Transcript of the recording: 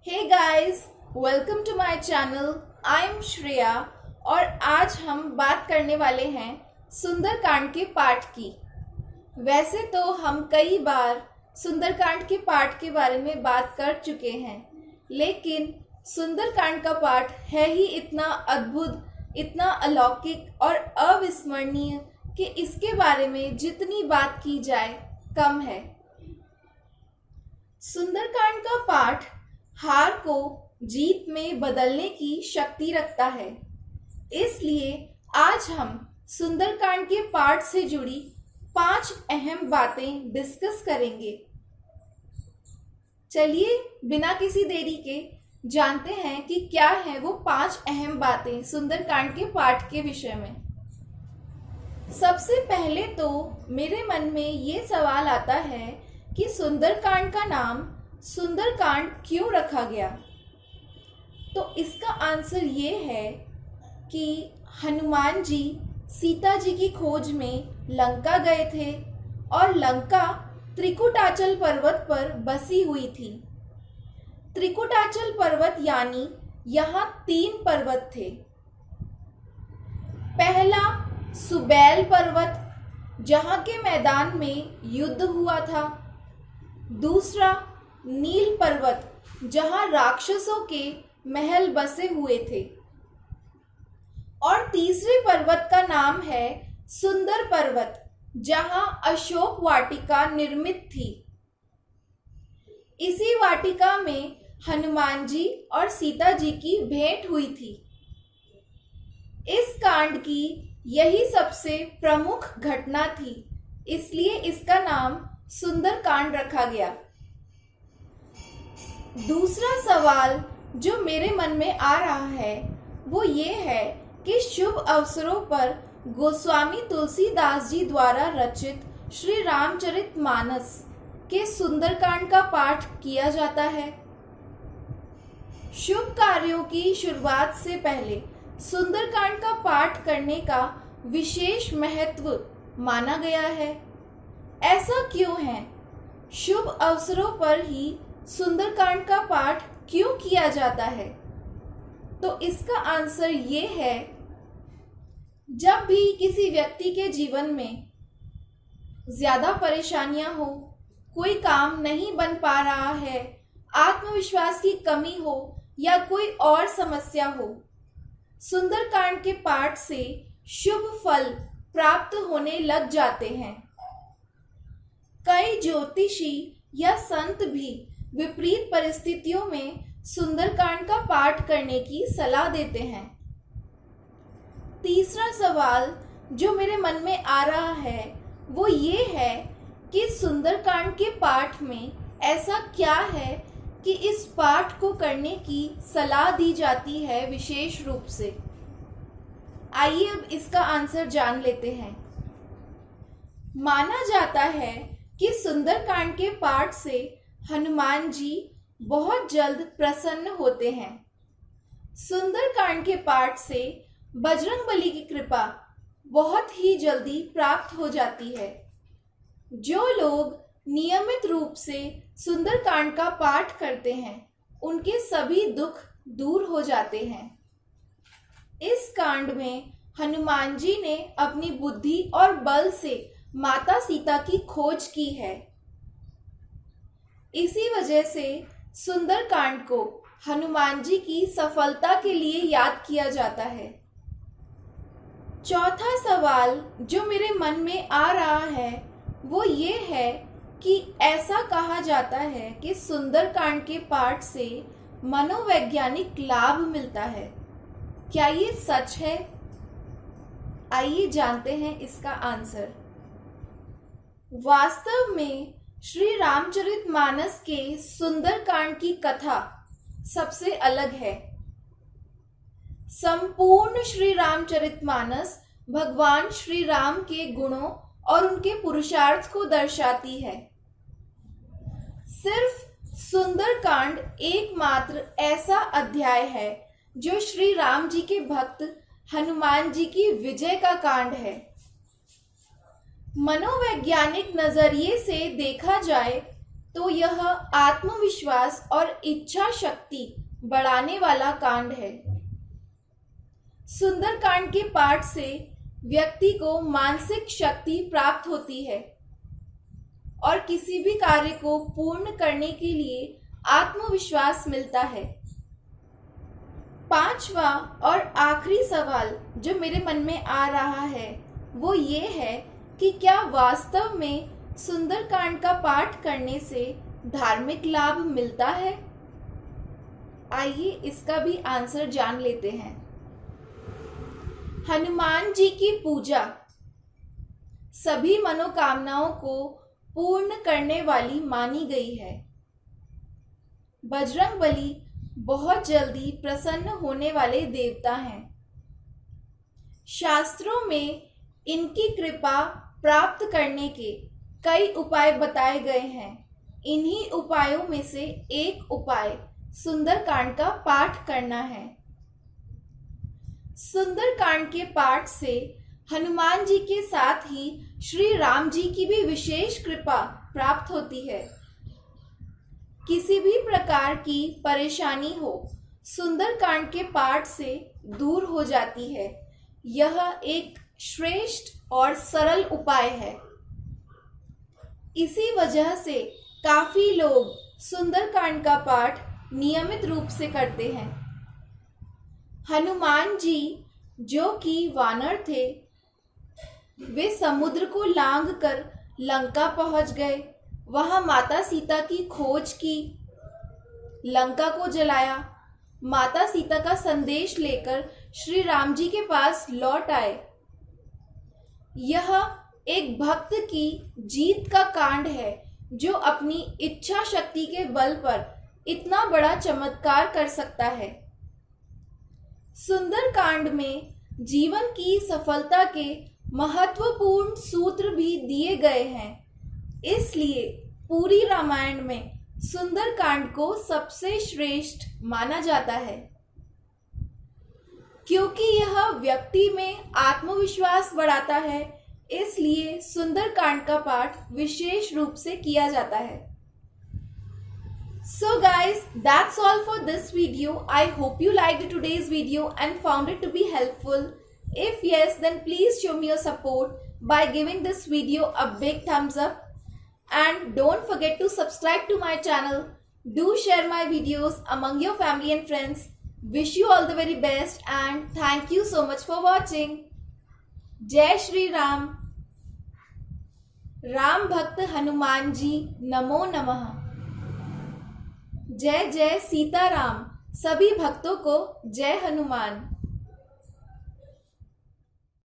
Hey guys, welcome to my channel. I am Shreya और आज हम बात करने वाले हैं सुंदरकांड के पाठ की। वैसे तो हम कई बार सुंदरकांड के पाठ के बारे में बात कर चुके हैं, लेकिन सुंदरकांड का पाठ है ही इतना अद्भुत, इतना अलौकिक और अविस्मरणीय कि इसके बारे में जितनी बात की जाए कम है। सुंदरकांड का पाठ हार को जीत में बदलने की शक्ति रखता है। इसलिए आज हम सुंदरकांड के पाठ से जुड़ी 5 अहम बातें डिस्कस करेंगे। चलिए बिना किसी देरी के जानते हैं कि क्या है वो 5 अहम बातें सुंदरकांड के पाठ के विषय में। सबसे पहले तो मेरे मन में ये सवाल आता है कि सुंदरकांड का नाम सुंदरकांड क्यों रखा गया। तो इसका आंसर ये है कि हनुमान जी सीता जी की खोज में लंका गए थे और लंका त्रिकुटाचल पर्वत पर बसी हुई थी। त्रिकुटाचल पर्वत यानी यहाँ 3 पर्वत थे। पहला सुबैल पर्वत, जहाँ के मैदान में युद्ध हुआ था। दूसरा नील पर्वत, जहाँ राक्षसों के महल बसे हुए थे। और तीसरे पर्वत का नाम है सुंदर पर्वत, जहाँ अशोक वाटिका निर्मित थी। इसी वाटिका में हनुमान जी और सीता जी की भेंट हुई थी। इस कांड की यही सबसे प्रमुख घटना थी, इसलिए इसका नाम सुंदरकांड रखा गया। दूसरा सवाल जो मेरे मन में आ रहा है वो ये है कि शुभ अवसरों पर गोस्वामी तुलसीदास जी द्वारा रचित श्री रामचरितमानस के सुंदरकांड का पाठ किया जाता है। शुभ कार्यों की शुरुआत से पहले सुंदरकांड का पाठ करने का विशेष महत्व माना गया है। ऐसा क्यों है? शुभ अवसरों पर ही सुंदरकांड का पाठ क्यों किया जाता है? तो इसका आंसर ये है, जब भी किसी व्यक्ति के जीवन में ज्यादा परेशानियां हो, कोई काम नहीं बन पा रहा है, आत्मविश्वास की कमी हो या कोई और समस्या हो, सुंदरकांड के पाठ से शुभ फल प्राप्त होने लग जाते हैं। कई ज्योतिषी या संत भी विपरीत परिस्थितियों में सुंदरकांड का पाठ करने की सलाह देते हैं। तीसरा सवाल जो मेरे मन में आ रहा है वो ये है कि सुंदरकांड के पाठ में ऐसा क्या है कि इस पाठ को करने की सलाह दी जाती है विशेष रूप से। आइए अब इसका आंसर जान लेते हैं। माना जाता है कि सुंदरकांड के पाठ से हनुमान जी बहुत जल्द प्रसन्न होते हैं। सुंदरकांड के पाठ से बजरंगबली की कृपा बहुत ही जल्दी प्राप्त हो जाती है। जो लोग नियमित रूप से सुंदरकांड का पाठ करते हैं उनके सभी दुख दूर हो जाते हैं। इस कांड में हनुमान जी ने अपनी बुद्धि और बल से माता सीता की खोज की है। इसी वजह से सुंदरकांड को हनुमान जी की सफलता के लिए याद किया जाता है। चौथा सवाल जो मेरे मन में आ रहा है वो ये है कि ऐसा कहा जाता है कि सुंदरकांड के पाठ से मनोवैज्ञानिक लाभ मिलता है। क्या ये सच है? आइए जानते हैं इसका आंसर। वास्तव में श्री रामचरितमानस के सुंदरकांड की कथा सबसे अलग है। संपूर्ण श्री रामचरितमानस भगवान श्री राम के गुणों और उनके पुरुषार्थ को दर्शाती है। सिर्फ सुंदरकांड एकमात्र ऐसा अध्याय है जो श्री राम जी के भक्त हनुमान जी की विजय का कांड है। मनोवैज्ञानिक नजरिए से देखा जाए तो यह आत्मविश्वास और इच्छा शक्ति बढ़ाने वाला कांड है। सुंदरकांड के पाठ से व्यक्ति को मानसिक शक्ति प्राप्त होती है और किसी भी कार्य को पूर्ण करने के लिए आत्मविश्वास मिलता है। पांचवा और आखिरी सवाल जो मेरे मन में आ रहा है वो ये है कि क्या वास्तव में सुंदरकांड का पाठ करने से धार्मिक लाभ मिलता है? आइए इसका भी आंसर जान लेते हैं। हनुमान जी की पूजा सभी मनोकामनाओं को पूर्ण करने वाली मानी गई है। बजरंगबली बहुत जल्दी प्रसन्न होने वाले देवता हैं। शास्त्रों में इनकी कृपा प्राप्त करने के कई उपाय बताए गए हैं। इन्हीं उपायों में से एक उपाय सुंदरकांड का पाठ करना है। सुंदरकांड के पाठ से हनुमान जी के साथ ही श्री राम जी की भी विशेष कृपा प्राप्त होती है। किसी भी प्रकार की परेशानी हो सुंदरकांड के पाठ से दूर हो जाती है। यह एक श्रेष्ठ और सरल उपाय है। इसी वजह से काफी लोग सुंदरकांड का पाठ नियमित रूप से करते हैं। हनुमान जी जो कि वानर थे, वे समुद्र को लांघकर लंका पहुंच गए। वहां माता सीता की खोज की, लंका को जलाया। माता सीता का संदेश लेकर श्री राम जी के पास लौट आए। यह एक भक्त की जीत का कांड है जो अपनी इच्छा शक्ति के बल पर इतना बड़ा चमत्कार कर सकता है। सुंदरकांड में जीवन की सफलता के महत्वपूर्ण सूत्र भी दिए गए हैं। इसलिए पूरी रामायण में सुंदरकांड को सबसे श्रेष्ठ माना जाता है। क्योंकि यह व्यक्ति में आत्मविश्वास बढ़ाता है, इसलिए सुंदरकांड का पाठ विशेष रूप से किया जाता है। So guys, that's all for this video. I hope you liked today's video and found it to be helpful. If yes, then please show me your support by giving this video a big thumbs up. And don't forget to subscribe to my channel. Do share my videos among your family and friends. Wish you all the very best and thank you so much for watching. जय श्री राम। राम भक्त हनुमान जी नमो नमः। जय जय सीताराम। सभी भक्तों को जय हनुमान।